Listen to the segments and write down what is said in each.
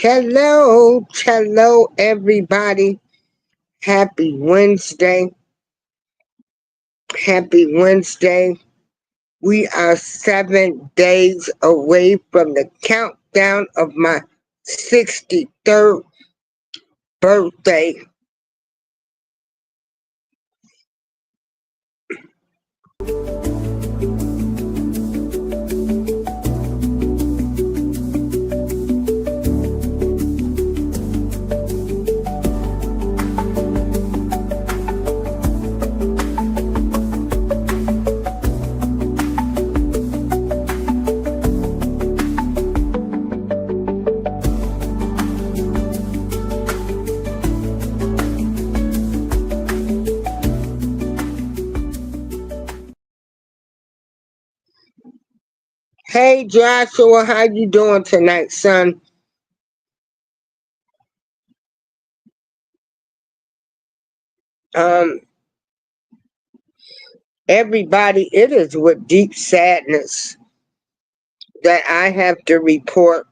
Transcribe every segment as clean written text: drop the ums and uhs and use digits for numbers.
Hello, hello, everybody. Happy Wednesday. Happy Wednesday. We are 7 days away from the countdown of my 63rd birthday. Hey Joshua, how you doing tonight, son? Um, Everybody, it is with deep sadness that I have to report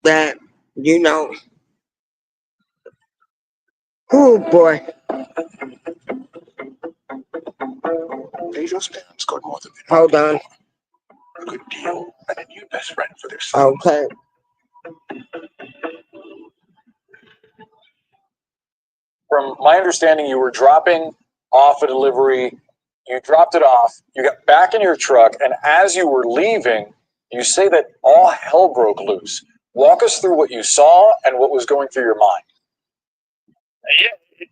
that, you know, oh boy, Deja Spam scored more than hold on. a good deal and a new best friend for their son. Okay. From my understanding, you were dropping off a delivery. You dropped it off. You got back in your truck, and as you were leaving, you say that all hell broke loose. Walk us through what you saw and what was going through your mind. Yeah,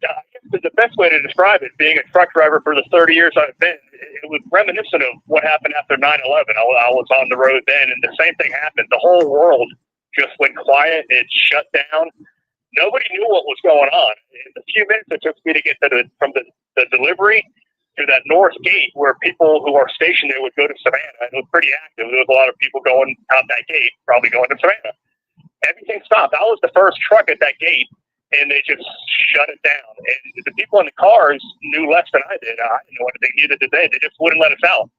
I guess the best way to describe it, being a truck driver for the 30 years I've been, it was reminiscent of what happened after 9/11. I was on the road then, and the same thing happened. The whole world just went quiet. It shut down. Nobody knew what was going on. In the few minutes it took me to get from the delivery to that north gate where people who are stationed there would go to Savannah, and it was pretty active. There was a lot of people going out that gate, probably going to Savannah. Everything stopped. I was the first truck at that gate, and they just shut it down. And the people in the cars knew less than I did. I didn't know anything, neither did they. They just wouldn't let us out.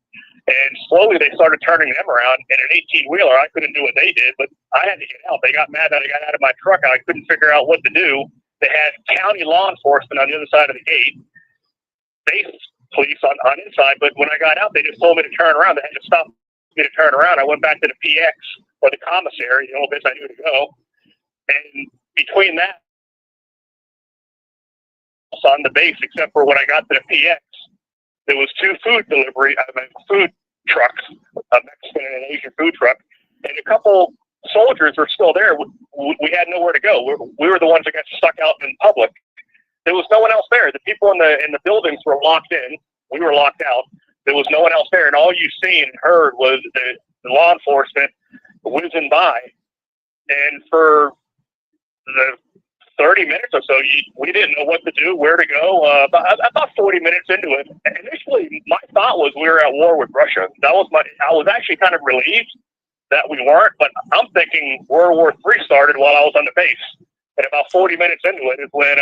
And slowly they started turning them around. In an 18-wheeler, I couldn't do what they did, but I had to get out. They got mad that I got out of my truck. I couldn't figure out what to do. They had county law enforcement on the other side of the gate, base police on inside. But when I got out, they just told me to turn around. They had to stop me to turn around. I went back to the PX or the commissary, the only place I knew to go. And between that, on the base, except for when I got to the PX, there was two food trucks, a Mexican and an Asian food truck, and a couple soldiers were still there. We had nowhere to go. We were the ones that got stuck out in public. There was no one else there. The people in the buildings were locked in. We were locked out. There was no one else there, and all you seen and heard was the law enforcement whizzing by. And for the 30 minutes or so, we didn't know what to do, where to go. About 40 minutes into it, initially my thought was we were at war with Russia. I was actually kind of relieved that we weren't, but I'm thinking World War III started while I was on the base. And about 40 minutes into it is when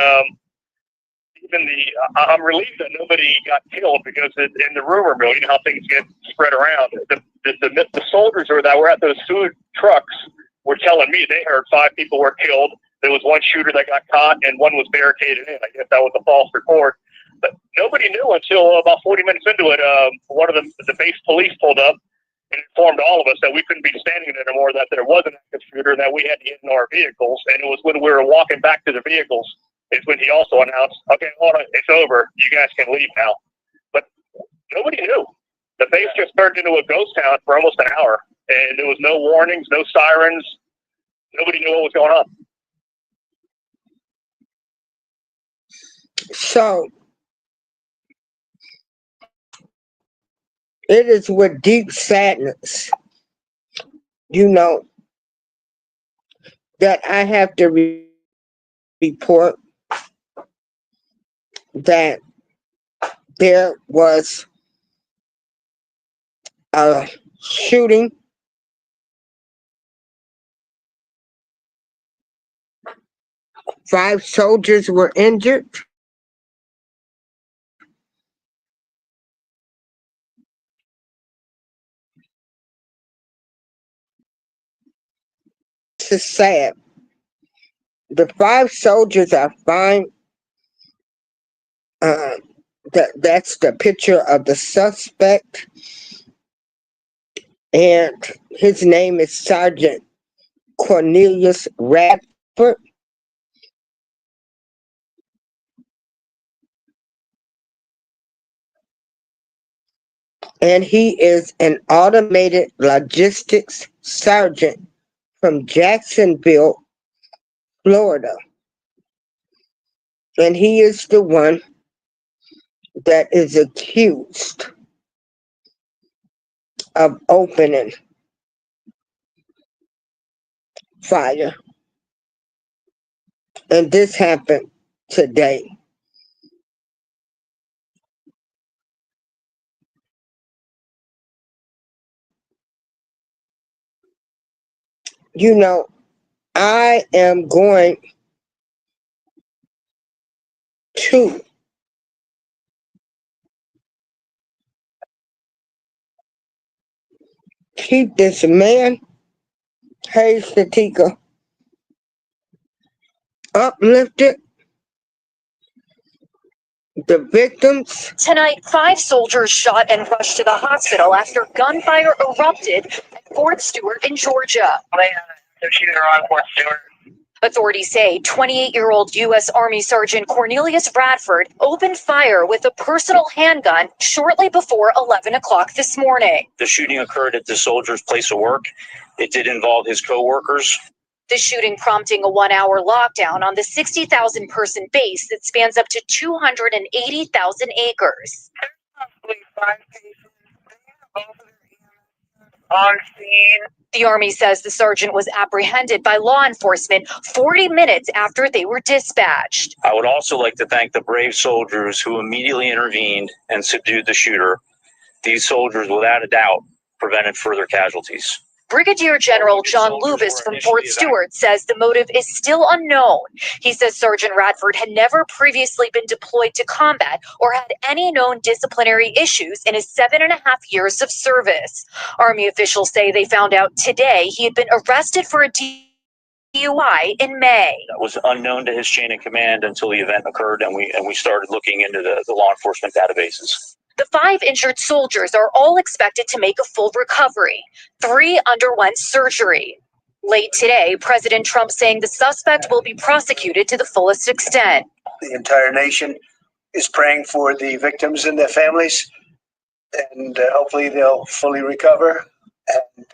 I'm relieved that nobody got killed, because in the rumor mill, you know how things get spread around. The soldiers that were at those food trucks were telling me they heard 5 people were killed. There was one shooter that got caught, and one was barricaded in. I guess that was a false report. But nobody knew until about 40 minutes into it. One of the base police pulled up and informed all of us that we couldn't be standing there anymore, that there was an active shooter, and that we had to get in our vehicles. And it was when we were walking back to the vehicles is when he also announced, okay, hold on, it's over. You guys can leave now. But nobody knew. The base just turned into a ghost town for almost an hour. And there was no warnings, no sirens. Nobody knew what was going on. So, it is with deep sadness, that I have to report that there was a shooting. 5 soldiers were injured. this is sad. The 5 soldiers are fine. That's the picture of the suspect, and his name is Sergeant Cornelius Radford. And he is an automated logistics sergeant from Jacksonville, Florida. And he is the one that is accused of opening fire. And this happened today. You know, I am going to keep this man, hey Shatika, uplifted. The victims. Tonight, 5 soldiers shot and rushed to the hospital after gunfire erupted at Fort Stewart in Georgia. The shooter on Fort Stewart. Authorities say 28-year-old U.S. Army Sergeant Cornelius Radford opened fire with a personal handgun shortly before 11 o'clock this morning. The shooting occurred at the soldier's place of work. It did involve his co-workers. The shooting prompting a 1-hour lockdown on the 60,000-person base that spans up to 280,000 acres. Possibly 5 patients. Both of their on scene. The Army says the sergeant was apprehended by law enforcement 40 minutes after they were dispatched. I would also like to thank the brave soldiers who immediately intervened and subdued the shooter. These soldiers, without a doubt, prevented further casualties. Brigadier General John Lubis from Fort Stewart says the motive is still unknown. He says Sergeant Radford had never previously been deployed to combat or had any known disciplinary issues in his 7.5 years of service. Army officials say they found out today he had been arrested for a DUI in May. That was unknown to his chain of command until the event occurred, and we started looking into the law enforcement databases. The 5 injured soldiers are all expected to make a full recovery. 3 underwent surgery. Late today, President Trump saying the suspect will be prosecuted to the fullest extent. The entire nation is praying for the victims and their families, and hopefully they'll fully recover and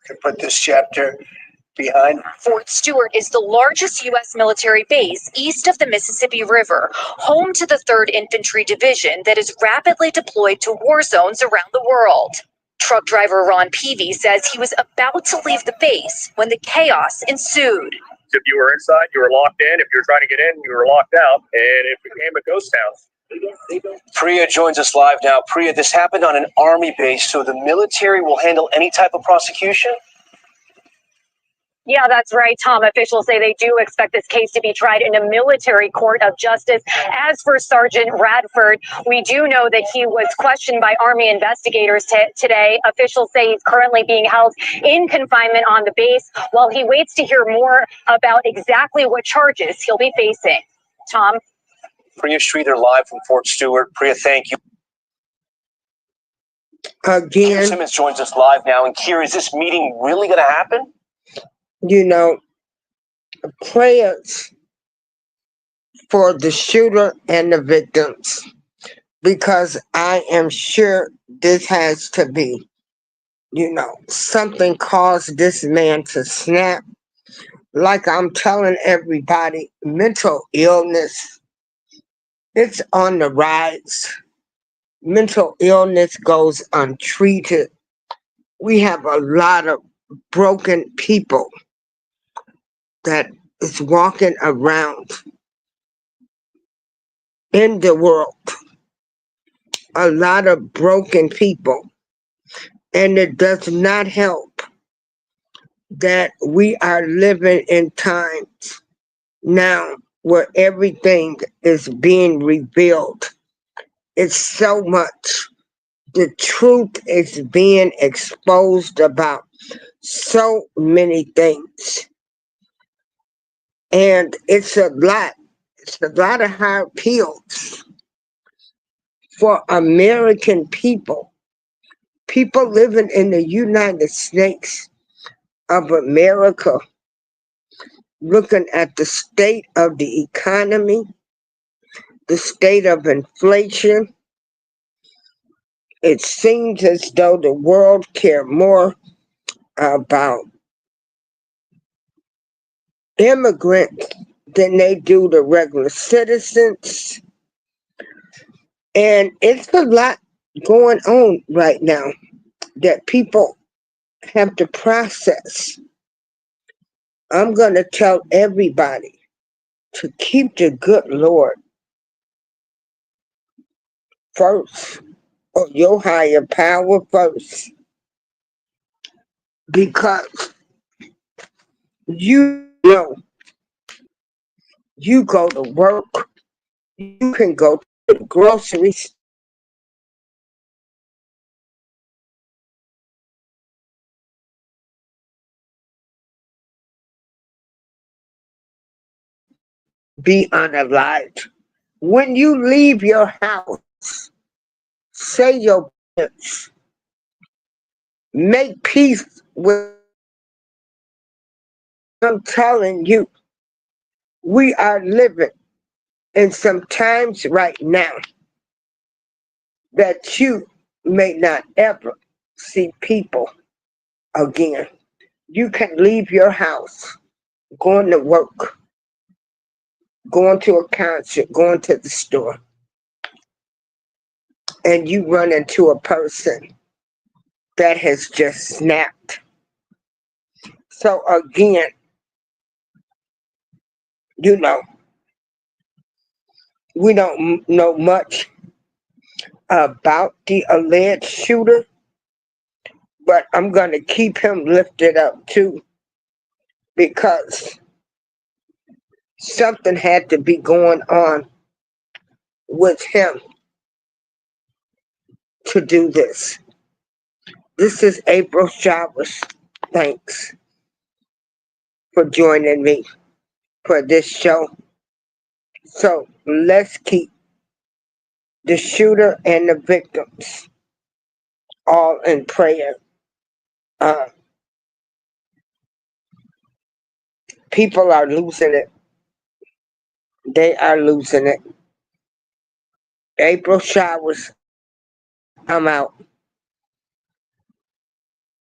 can put this chapter behind. Fort Stewart is the largest U.S. military base east of the Mississippi River, home to the 3rd Infantry Division that is rapidly deployed to war zones around the world. Truck driver Ron Peavy says he was about to leave the base when the chaos ensued. If you were inside, you were locked in. If you were trying to get in, you were locked out. And it became a ghost town. Priya joins us live now. Priya, this happened on an Army base, so the military will handle any type of prosecution? Yeah, that's right, Tom. Officials say they do expect this case to be tried in a military court of justice. As for Sergeant Radford, we do know that he was questioned by Army investigators today. Officials say he's currently being held in confinement on the base while he waits to hear more about exactly what charges he'll be facing. Tom? Priya Sridhar live from Fort Stewart. Priya, thank you. Again, Simmons joins us live now. And Kier, is this meeting really going to happen? you know, prayers for the shooter and the victims, because I am sure this has to be, something caused this man to snap. Like I'm telling everybody, mental illness, it's on the rise. Mental illness goes untreated. We have a lot of broken people that is walking around in the world. A lot of broken people. And it does not help that we are living in times now where everything is being revealed. It's so much. The truth is being exposed about so many things. And it's a lot. It's a lot of hard pills for American people. People living in the United States of America, looking at the state of the economy, the state of inflation. It seems as though the world care more about immigrants than they do the regular citizens. And it's a lot going on right now that people have to process. I'm going to tell everybody to keep the good Lord first, or your higher power first, because you know you go to work, you can go to the grocery store, be unalived. When you leave your house, say your prayers, make peace with. I'm telling you, we are living in some times right now that you may not ever see people again. You can leave your house, going to work, going to a concert, going to the store, and you run into a person that has just snapped. So again, you know, we don't know much about the alleged shooter, but I'm going to keep him lifted up too, because something had to be going on with him to do this. This is April Showers. Thanks for joining me for this show. So let's keep the shooter and the victims all in prayer. Uh, People are losing it. They are losing it. April Showers. I'm out.